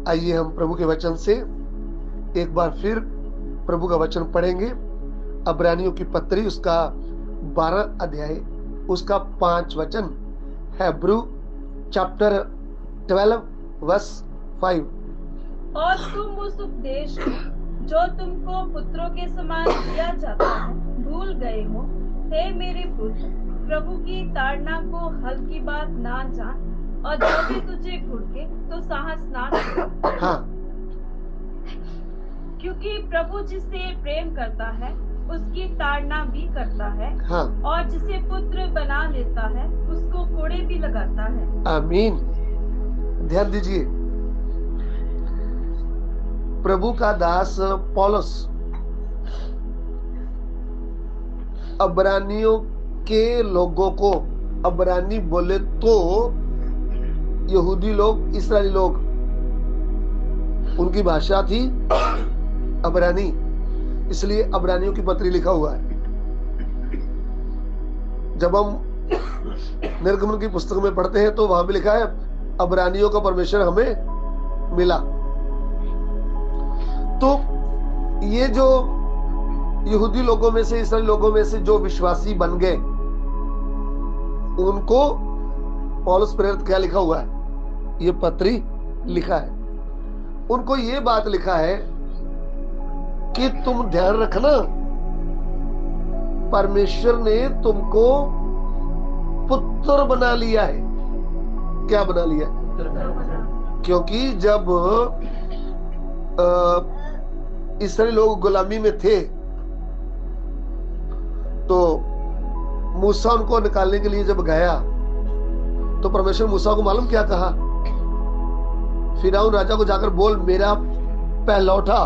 आइए हम प्रभु के वचन से एक बार फिर प्रभु का वचन पढ़ेंगे। अब्रानियों की पत्री उसका 12 अध्याय उसका 5 वचन, हेब्रू चैप्टर 12 वर्स 5। और तुम उस उपदेश को जो तुमको पुत्रों के समान दिया जाता है भूल गए हो। हे मेरे पुत्र, प्रभु की ताड़ना को हल्की बात ना जान, और जब भी तुझे घुड़के तो साहस ना कर। हाँ, क्योंकि प्रभु जिसे प्रेम करता है उसकी ताड़ना भी करता है। हाँ, और जिसे पुत्र बना लेता है उसको कोड़े भी लगाता है। आमीन। ध्यान दीजिए, प्रभु का दास पौलुस अब्रानियों के लोगों को, अब्रानी बोले तो यहूदी लोग, इस्राएली लोग, उनकी भाषा थी अब्रानी, इसलिए अब्रानियों की पत्री लिखा हुआ है। जब हम निर्गमन की पुस्तक में पढ़ते हैं तो वहां भी लिखा है अब्रानियों का परमेश्वर हमें मिला। तो ये जो यहूदी लोगों में से, इस्राएली लोगों में से जो विश्वासी बन गए, उनको पौलुस प्रेरित क्या लिखा हुआ है, ये पत्री लिखा है। उनको ये बात लिखा है कि तुम ध्यान रखना, परमेश्वर ने तुमको पुत्र बना लिया है। क्या बना लिया? क्योंकि जब इस्राएली लोग गुलामी में थे तो मूसा उनको निकालने के लिए जब गया तो परमेश्वर मूसा को मालूम क्या कहा? फिरौन राजा को जाकर बोल, मेरा पहलौठा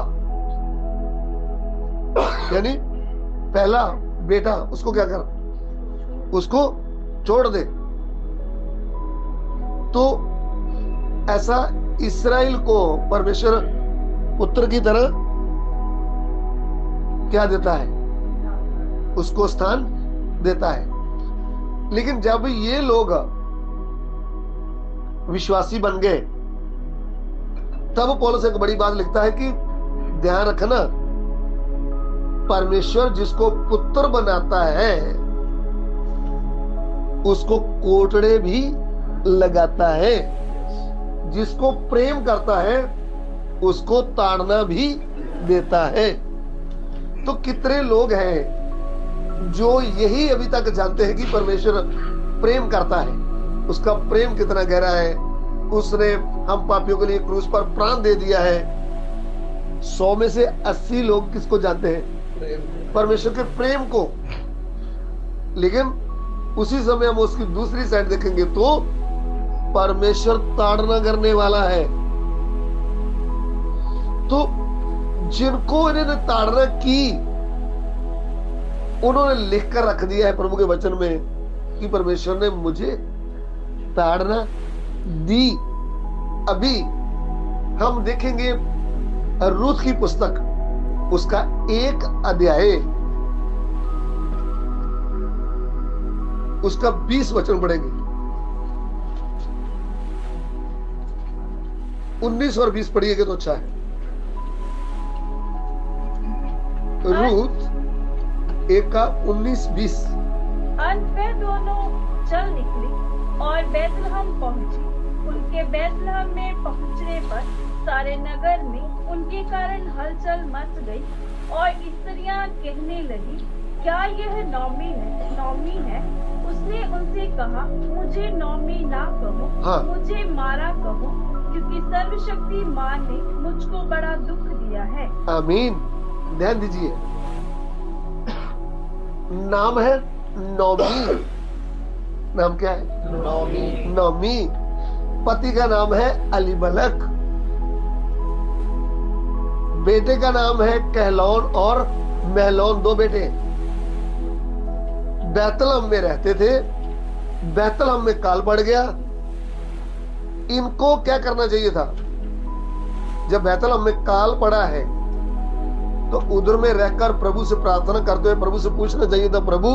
यानी पहला बेटा, उसको क्या कर, उसको छोड़ दे। तो ऐसा इस्राएल को परमेश्वर पुत्र की तरह क्या देता है? उसको स्थान देता है। लेकिन जब ये लोग विश्वासी बन गए तब पौलुस एक बड़ी बात लिखता है कि ध्यान रखना, परमेश्वर जिसको पुत्र बनाता है उसको कोटड़े भी लगाता है, जिसको प्रेम करता है उसको ताड़ना भी देता है। तो कितने लोग हैं जो यही अभी तक जानते हैं कि परमेश्वर प्रेम करता है, उसका प्रेम कितना गहरा है, उसने हम पापियों के लिए क्रूस पर प्राण दे दिया है। 100 में से 80 लोग किसको जानते हैं? परमेश्वर के प्रेम को। लेकिन उसी समय हम उसकी दूसरी साइड देखेंगे तो परमेश्वर ताड़ना करने वाला है। तो जिनको इन्होंने ताड़ना की उन्होंने लिखकर रख दिया है प्रभु के वचन में कि परमेश्वर ने मुझे ताड़ना दी। अभी हम देखेंगे रूथ की पुस्तक उसका 1 अध्याय उसका 20 वचन पढ़ेंगे। 19 और 20 पढ़िएगा तो अच्छा है। रूथ 1 का 19-20। अंत में दोनों चल निकली और बैतलहम पहुंची। उनके बैतलहम में पहुंचने पर सारे नगर में उनके कारण हलचल मच गई और स्त्रियां कहने लगी, क्या यह नौमी है? उसने उनसे कहा, मुझे नौमी ना कहो, हाँ। मुझे मारा कहो, क्योंकि सर्वशक्तिमान ने मुझको बड़ा दुख दिया है। आमीन। ध्यान दीजिए, नाम है नौमी। नाम क्या है? नौमी। पति का नाम है अलीमलक, बेटे का नाम है कहलोन और महलोन, 2 बेटे बैतलहम में रहते थे। बैतलहम में काल पड़ गया। इनको क्या करना चाहिए था? जब बैतलहम में काल पड़ा है तो उधर में रहकर प्रभु से प्रार्थना करते हुए प्रभु से पूछना चाहिए था, प्रभु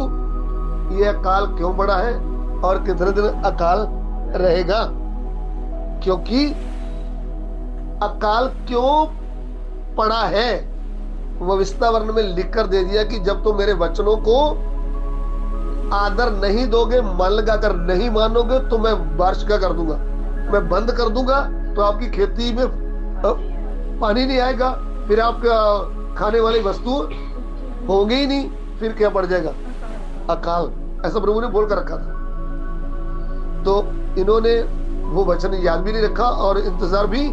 यह अकाल क्यों पड़ा है और कितने दिन अकाल रहेगा? क्योंकि अकाल क्यों पड़ा है, वह विस्तार वर्ण में लिखकर दे दिया कि जब तुम मेरे वचनों को आदर नहीं दोगे, मन लगाकर नहीं मानोगे, तो मैं बारिश क्या कर दूंगा, मैं बंद कर दूंगा, तो आपकी खेती में पानी नहीं आएगा, फिर आपका खाने वाली वस्तु होगी ही नहीं, फिर क्या पड़ जाएगा, अकाल। ऐसा प्रभु ने बोल कर रखा था। तो इन्होंने वो वचन याद भी नहीं रखा और इंतजार भी,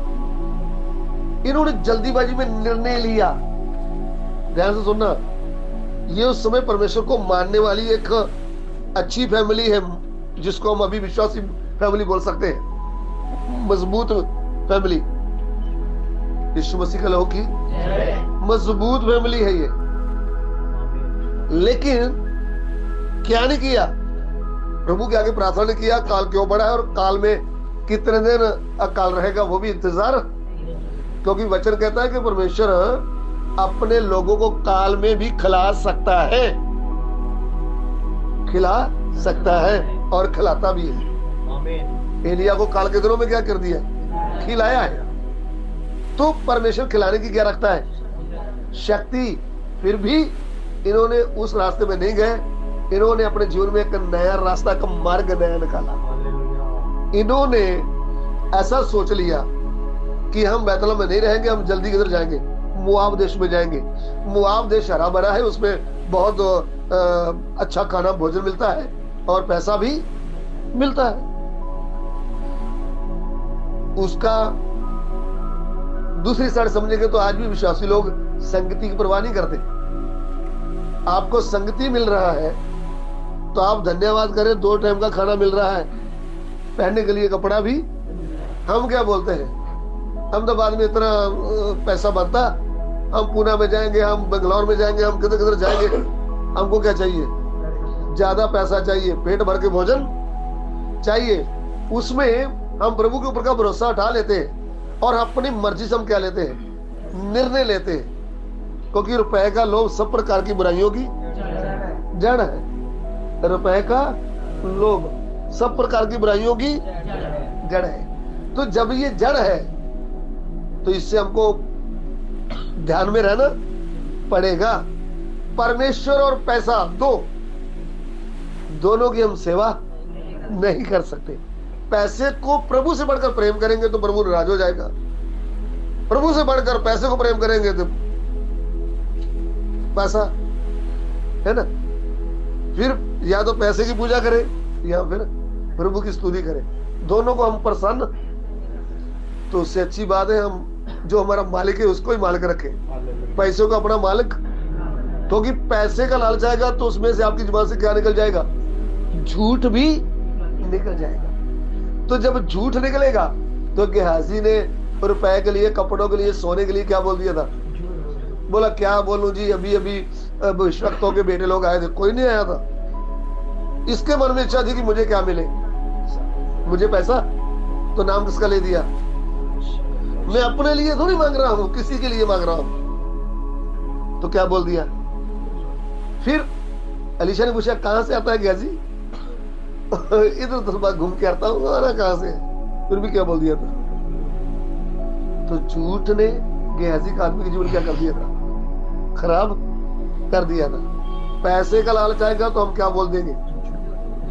इन्होंने जल्दीबाजी में निर्णय लिया। ध्यान से सुनना, ये उस समय परमेश्वर को मानने वाली एक अच्छी फैमिली है, जिसको हम अभी विश्वासी फैमिली बोल सकते हैं, मजबूत फैमिली। यीशु मसीह का लहू की मजबूत फैमिली है ये। लेकिन क्या नहीं किया, प्रभु के आगे प्रार्थना नहीं किया, काल क्यों बढ़ा है और काल में कितने दिन अकाल रहेगा वो भी इंतजार, क्योंकि वचन कहता है कि परमेश्वर अपने लोगों को काल में भी खिला सकता है, खिला सकता है और खिलाता भी है। एलिया को काल के दिनों में क्या कर दिया, खिलाया है। तो परमेश्वर खिलाने की क्या रखता है, शक्ति। फिर भी इन्होंने उस रास्ते में नहीं गए, इन्होंने अपने जीवन में एक नया रास्ता का मार्ग नया निकाला। इन्होंने ऐसा सोच लिया कि हम बैतलहम में नहीं रहेंगे, हम जल्दी किधर जाएंगे, मुआब देश में जाएंगे। मुआब देश हरा भरा है, उसमें बहुत अच्छा खाना भोजन मिलता है और पैसा भी मिलता है। उसका दूसरी साइड समझेंगे तो आज भी विश्वासी लोग संगति की परवाह नहीं करते। आपको संगति मिल रहा है तो आप धन्यवाद करें, 2 टाइम का खाना मिल रहा है, पहनने के लिए कपड़ा भी। हम क्या बोलते हैं, हम तो बाद में इतना पैसा बनता, हम पूना में जाएंगे, हम बेंगलोर में जाएंगे, हम किधर किधर जाएंगे, हमको क्या चाहिए, ज्यादा पैसा चाहिए, पेट भर के भोजन चाहिए। उसमें हम प्रभु के ऊपर का भरोसा उठा लेते हैं और अपनी मर्जी से हम क्या लेते हैं, निर्णय लेते हैं, क्योंकि रुपए का लोभ सब प्रकार की बुराइयों की जड़ है। रुपए का लोभ सब प्रकार की बुराइयों की जड़ है। तो जब ये जड़ है तो इससे हमको ध्यान में रहना पड़ेगा। परमेश्वर और पैसा दोनों की हम सेवा नहीं कर सकते। पैसे को प्रभु से बढ़कर प्रेम करेंगे तो प्रभु नाराज हो जाएगा, प्रभु से बढ़कर पैसे को प्रेम करेंगे तो पैसा है ना, फिर या तो पैसे की पूजा करें या फिर प्रभु की स्तुति करें। दोनों को हम प्रसन्न, तो उससे अच्छी बात है हम जो हमारा मालिक है उसको ही मालिक रखें, पैसों को अपना मालिक। क्योंकि पैसे का लालच आएगा तो उसमें से आपकी जुबान से क्या निकल जाएगा, झूठ भी निकल जाएगा। तो जब झूठ निकलेगा तो गेहाजी ने रुपए के लिए, कपड़ों के लिए, सोने के लिए क्या बोल दिया था, बोला क्या बोलूं जी, अभी अभी भविष्यवक्ताओं के बेटे लोग आए थे, कोई नहीं आया था। इसके मन में इच्छा थी कि मुझे क्या मिले, मुझे पैसा, तो नाम किसका ले दिया, मैं अपने लिए थोड़ी मांग रहा हूं, किसी के लिए मांग रहा हूं। तो क्या बोल दिया। फिर अलीशा ने पूछा कहां से आता है गेहाजी, इधर उधर घूम के आता हूं, आना कहां से, फिर भी क्या बोल दिया था। तो झूठ ने गेहाजी का आदमी का जीवन क्या कर दिया था, खराब कर दिया था। पैसे का लालच आएगा तो हम क्या बोल देंगे,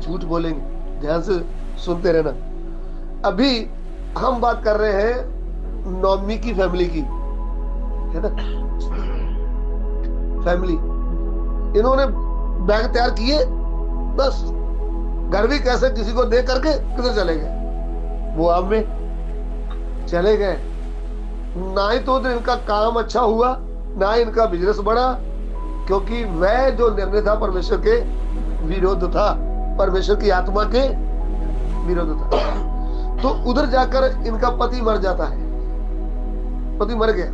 झूठ बोलेंगे। ध्यान से सुनते रहना। अभी हम बात कर रहे हैं नॉमी की फैमिली की, है ना, फैमिली। इन्होंने बैग तैयार किए, बस घर भी कैसे किसी को दे करके किधर चले गए, वो आप में चले गए। ना ही तो इनका काम अच्छा हुआ, ना ही इनका बिजनेस बढ़ा, क्योंकि वह जो निर्णय था परमेश्वर के विरुद्ध था, परमेश्वर की आत्मा के विरुद्ध था। तो उधर जाकर इनका पति मर जाता है, पति मर गया।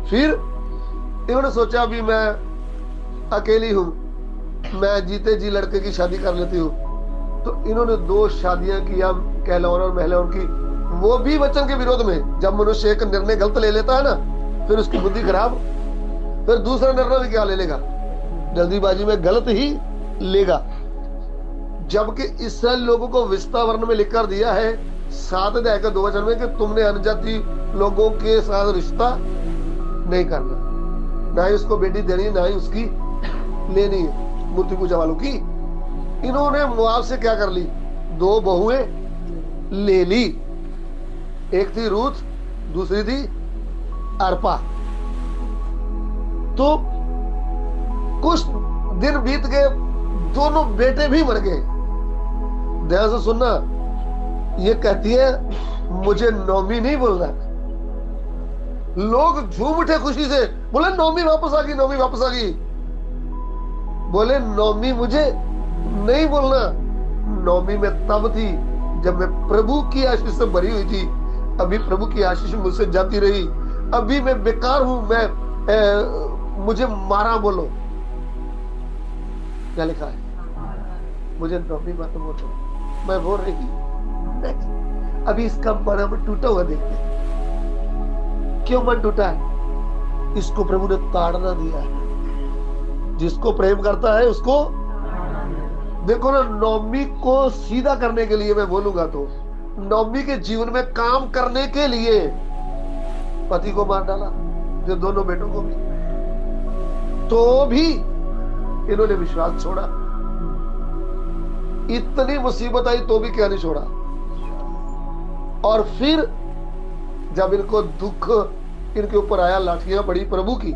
फिर इन्होंने सोचा अभी मैं अकेली हूं, मैं जीते जी लड़के की शादी कर लेती हूँ। तो इन्होंने 2 शादियां किया, कहलौन और महलौन की, वो भी वचन के विरोध में। जब मनुष्य एक निर्णय गलत ले लेता है ना, फिर उसकी बुद्धि खराब, फिर दूसरा निर्णय भी क्या ले लेगा, जल्दीबाजी में गलत ही लेगा। जबकि इसराइल लोगों को विस्तार वर्ण में लिखकर दिया है 7 अध्याय का 2 वचन में कि तुमने अन्यजाति लोगों के साथ रिश्ता नहीं करना, ना ही उसको बेटी देनी, ना ही उसकी लेनी है, मूर्ति पूजा वालों की। इन्होंने मोआब से क्या कर ली? 2 बहुएं ले ली, एक थी रूथ, दूसरी थी अर्पा। तो कुछ दिन बीत गए, दोनों बेटे भी मर गए। ध्यान से सुनना, ये कहती है मुझे नौमी नहीं बोलना। लोग झूम उठे खुशी से, बोले नौमी वापस आ गई, नौमी वापस आ गई। बोले नौमी मुझे नहीं बोलना। नौमी में तब थी जब मैं प्रभु की आशीष से भरी हुई थी। अभी प्रभु की आशीष मुझसे जाती रही, अभी मैं बेकार हूं, मुझे मारा बोलो। क्या लिखा है? मुझे नौमी मत बोलो, मैं बोल रही नहीं। अभी इसका मन टूटा हुआ देखते हैं। क्यों मन टूटा है? इसको प्रभु ने ताड़ना दिया है। जिसको प्रेम करता है उसको, देखो ना, नौमी को सीधा करने के लिए मैं बोलूंगा तो नौमी के जीवन में काम करने के लिए पति को मार डाला, जो दोनों बेटों को भी, तो भी इन्होंने विश्वास छोड़ा। इतनी मुसीबत आई तो भी क्या नहीं छोड़ा। और फिर जब इनको दुख इनके ऊपर आया, लाठियां पड़ी प्रभु की,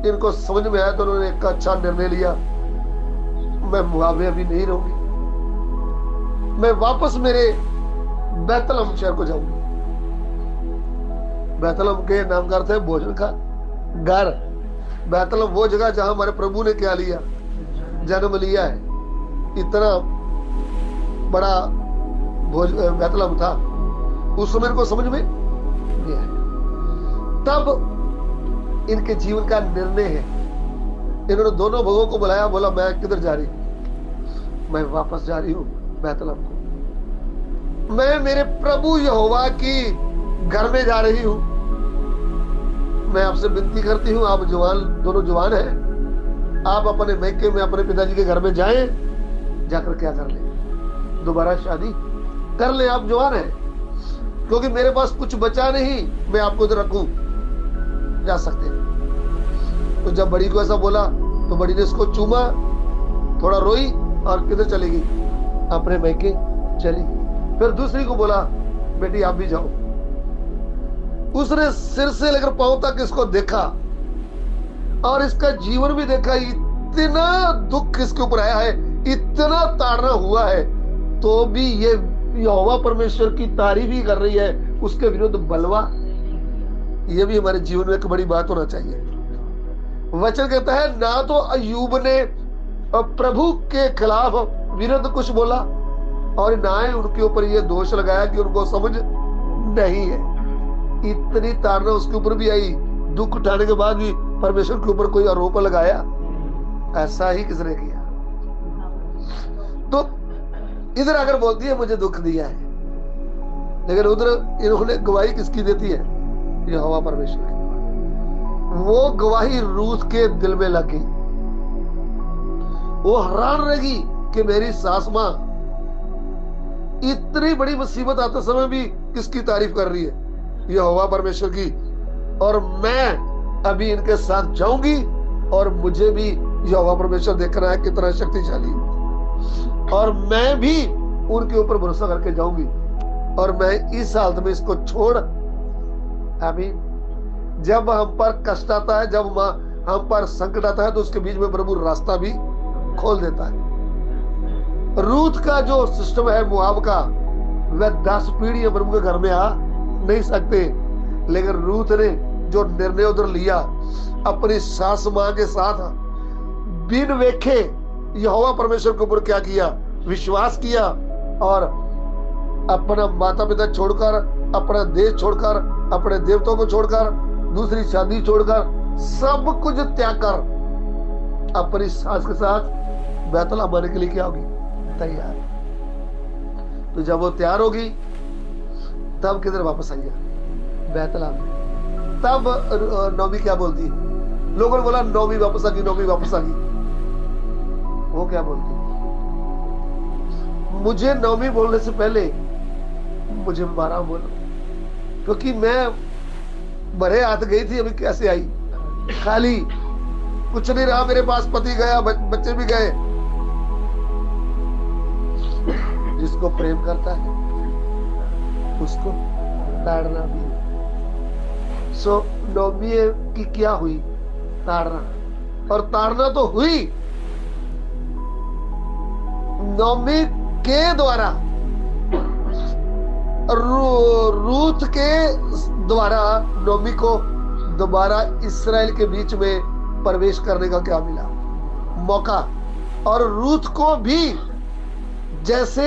इनको समझ में आया तो उन्होंने एक अच्छा निर्णय लिया, मैं मोआब में अभी नहीं रहूंगी, मैं वापस मेरे बैतलहम शहर को जाऊंगी। बैतलहम के नाम का अर्थ है भोजन का घर। बैतलहम वो जगह जहां हमारे प्रभु ने क्या लिया? जन्म लिया है। इतना बड़ा बैतलहम था उस समय इनको समझ में गया है। तब इनके जीवन का निर्णय है। इन्होंने दोनों भगों को बुलाया, बोला मैं किधर जा रही हूं? मैं वापस जा रही हूं बैतलहम को। मैं मेरे प्रभु यहोवा की घर में जा रही हूं। मैं आपसे विनती करती हूं, आप जवान, दोनों जवान हैं, आप अपने मैके में अपने पिताजी के घर में जाएं, जाकर क्या कर ले? दोबारा शादी कर ले। आप जवान हैं, क्योंकि मेरे पास कुछ बचा नहीं मैं आपको इधर रखूं, जा सकते हैं। तो जब बड़ी को ऐसा बोला तो बड़ी ने इसको चूमा, थोड़ा रोई और किधर चलेगी? अपने मैके चली। फिर दूसरी को बोला बेटी आप भी जाओ। उसने सिर से लेकर पांव तक इसको देखा और इसका जीवन भी देखा। इतना दुख इसके ऊपर आया है, इतना ताड़ना हुआ है, तो भी ये यहोवा परमेश्वर की तारीफ ही कर रही है, उसके विरुद्ध बलवा। ये भी हमारे जीवन में एक बड़ी बात होना चाहिए। वचन कहता है ना तो अय्यूब ने प्रभु के खिलाफ विरुद्ध कुछ बोला और ना ही उनके ऊपर ये दोष लगाया कि उनको समझ नहीं है। इतनी ताड़ना उसके ऊपर भी आई, दुख उठाने के बाद भी परमेश्वर के ऊपर कोई आरोप लगाया? ऐसा ही किसने किया? तो इधर अगर बोलती है मुझे दुख दिया है, लेकिन उधर इन्होंने गवाही किसकी देती है? यहोवा परमेश्वर की। वो गवाही रूथ के दिल में लगी। वो हैरान रहेगी कि मेरी सास मां इतनी बड़ी मुसीबत आते समय भी किसकी तारीफ कर रही है? यहोवा परमेश्वर की। और मैं अभी इनके साथ जाऊंगी और मुझे भी यहोवा परमेश्वर देखना है कितना शक्तिशाली, और मैं भी उनके ऊपर भरोसा करके जाऊंगी और मैं इस हालत में इसको छोड़। आमीन। जब हम पर कष्ट आता है, जब हम पर संकट आता है, तो उसके बीच में प्रभु रास्ता भी खोल देता है। रूथ का जो सिस्टम है मोआब का, वह 10 पीढ़ियां प्रभु के घर में आ नहीं सकते, लेकिन रूथ ने जो निर्णय उधर लिया, अपनी सास मां के साथ बिन वेखे यहोवा परमेश्वर के ऊपर क्या किया? विश्वास किया और अपना माता पिता छोड़कर, अपना देश छोड़कर, अपने देवताओं को छोड़कर, दूसरी शादी छोड़कर, सब कुछ त्याग कर अपनी सास के साथ बैतलहम आने के लिए क्या होगी? तैयार। तो जब वो तैयार होगी तब किधर वापस आई? बैतलहम। तब नौमी क्या बोलती? लोगों ने बोला नौमी वापस आ गई, नौमी वापस आ गई। वो क्या बोलती? मुझे नौमी बोलने से पहले मुझे मारा बोलो, क्योंकि मैं भरे हाथ गई थी, अभी कैसे आई खाली, कुछ नहीं रहा मेरे पास, पति गया, बच्चे भी गए। जिसको प्रेम करता है उसको ताड़ना भी। सो नौमी की क्या हुई? ताड़ना, और ताड़ना तो हुई नौमी के द्वारा, रूथ के द्वारा नौमी को दोबारा इसराइल के बीच में प्रवेश करने का क्या मिला? मौका। और रूथ को भी जैसे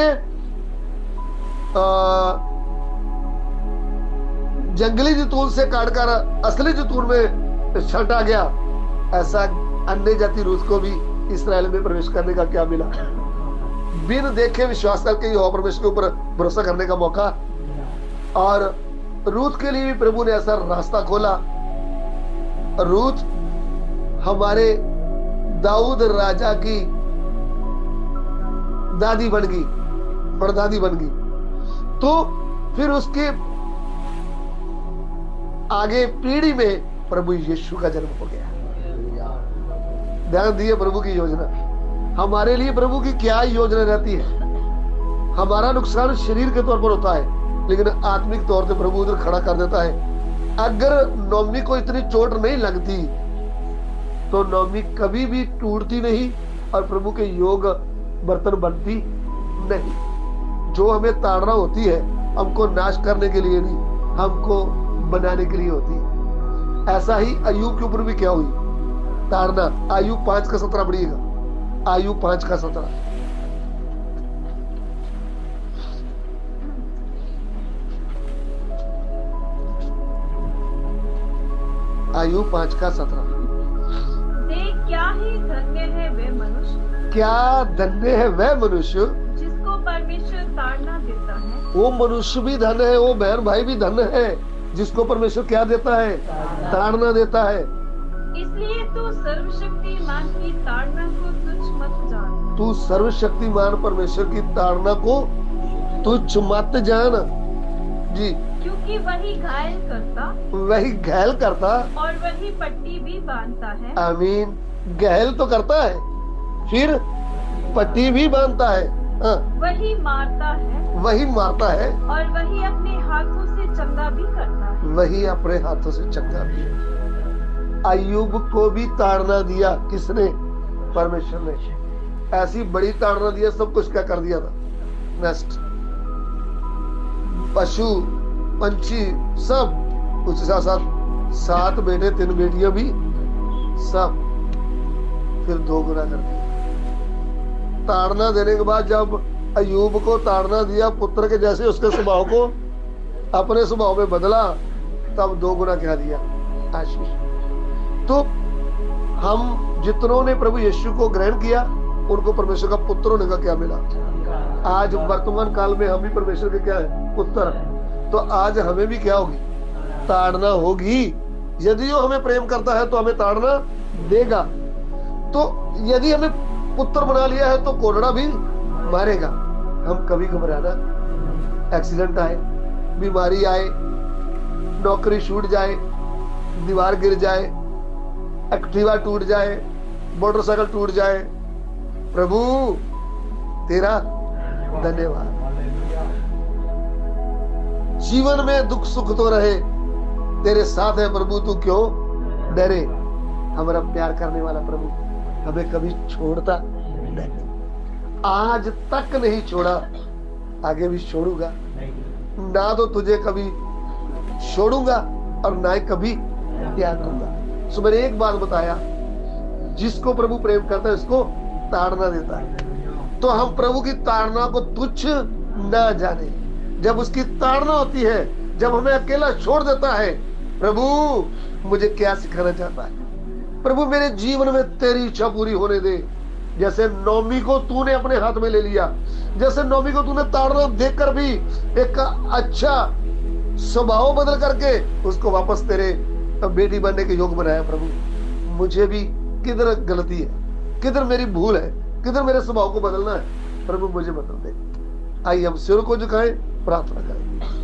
जंगली जैतून से काटकर असली जैतून में छांटा गया, ऐसा अन्य जाति रूथ को भी इसराइल में प्रवेश करने का क्या मिला? बिन देखे विश्वास करके यहोवा परमेश्वर के ऊपर भरोसा करने का मौका। और रूथ के लिए भी प्रभु ने ऐसा रास्ता खोला। रूथ हमारे दाऊद राजा की दादी बन गई, परदादी बन गई। तो फिर उसके आगे पीढ़ी में प्रभु यीशु का जन्म हो गया। ध्यान दिए प्रभु की योजना। हमारे लिए प्रभु की क्या योजना रहती है? हमारा नुकसान शरीर के तौर पर होता है, लेकिन आत्मिक तौर पर प्रभु उधर खड़ा कर देता है। अगर नौमी को इतनी चोट नहीं लगती तो नौमी कभी भी टूटती नहीं और प्रभु के योग बर्तन बनती नहीं। जो हमें ताड़ना होती है हमको नाश करने के लिए नहीं, हमको बनाने के लिए होती है। ऐसा ही अय्यूब के ऊपर भी क्या हुई? ताड़ना। अय्यूब 5:17 पढ़िएगा। अय्यूब 5:17। अय्यूब 5:17। देख क्या ही धन्य है वह मनुष्य, क्या धन्य है वह मनुष्य जिसको परमेश्वर ताड़ना देता है। वो मनुष्य भी धन है, वो बहन भाई भी धन है जिसको परमेश्वर क्या देता है? ताड़ना देता है। इसलिए तू सर्वशक्तिमान की ताड़ना को तुच्छ मत जान। तू सर्वशक्तिमान परमेश्वर की ताड़ना को तुच्छ मत जान जी, क्योंकि वही घायल करता, वही घायल करता और वही पट्टी भी बांधता है। आमीन। घायल तो करता है, फिर पट्टी भी बांधता है। हाँ। वही मारता है, वही मारता है, और वही अपने हाथों से चंगा भी करता है। वही अपने हाथों से चंगा भी है। अय्यूब को भी ताड़ना दिया किसने? परमेश्वर ने। ऐसी बड़ी ताड़ना दिया, सब कुछ क्या कर दिया था? नेक्स्ट पशु पंछी सब, उसके साथ साथ 7 बेटे 3 बेटियां भी सब, फिर 2 गुना कर दिया। ताड़ना देने के बाद जब अय्यूब को ताड़ना दिया, पुत्र के जैसे उसके स्वभाव को अपने स्वभाव में बदला, तब 2 गुना क्या दिया? आशीष। तो हम जितनों ने प्रभु यीशु को ग्रहण किया उनको परमेश्वर का पुत्र होने का क्या मिला? आज वर्तमान काल में हम भी परमेश्वर के क्या है? पुत्र। तो आज हमें भी क्या होगी? ताड़ना होगी। यदि वो हमें प्रेम करता है तो हमें ताड़ना देगा। तो यदि हमें पुत्र बना लिया है तो कोरड़ा भी मारेगा। हम कभी घबराना, एक्सीडेंट आए, बीमारी आए, नौकरी छूट जाए, दीवार गिर जाए, एक्टिवा टूट जाए, मोटरसाइकिल टूट जाए, प्रभु तेरा धन्यवाद। जीवन में दुख सुख तो रहे, तेरे साथ है प्रभु, तू क्यों डरे? हमारा प्यार करने वाला प्रभु हमें कभी छोड़ता नहीं, आज तक नहीं छोड़ा, आगे भी छोड़ूंगा ना। तो तुझे कभी छोड़ूंगा और ना ही कभी त्याग दूंगा। सो मैंने एक बात बताया, जिसको प्रभु प्रेम करता है उसको ताड़ना देता है। तो हम प्रभु की ताड़ना को तुच्छ ना जाने। जब उसकी ताड़ना होती है, जब हमें अकेला छोड़ देता है, प्रभु मुझे क्या सिखाना चाहता है? प्रभु मेरे जीवन में तेरी इच्छा पूरी होने दे। जैसे नौमी को तूने अपने हाथ में ले लिया, जैसे नौमी को तूने ताड़ना देकर भी एक अच्छा स्वभाव बदल करके उसको वापस तेरे बेटी बनने के योग बनाया। प्रभु मुझे भी किधर गलती है, किधर मेरी भूल है, किधर मेरे स्वभाव को बदलना है, प्रभु मुझे बदल दे। आइए हम सिर को झुकाएं प्रार्थना करें।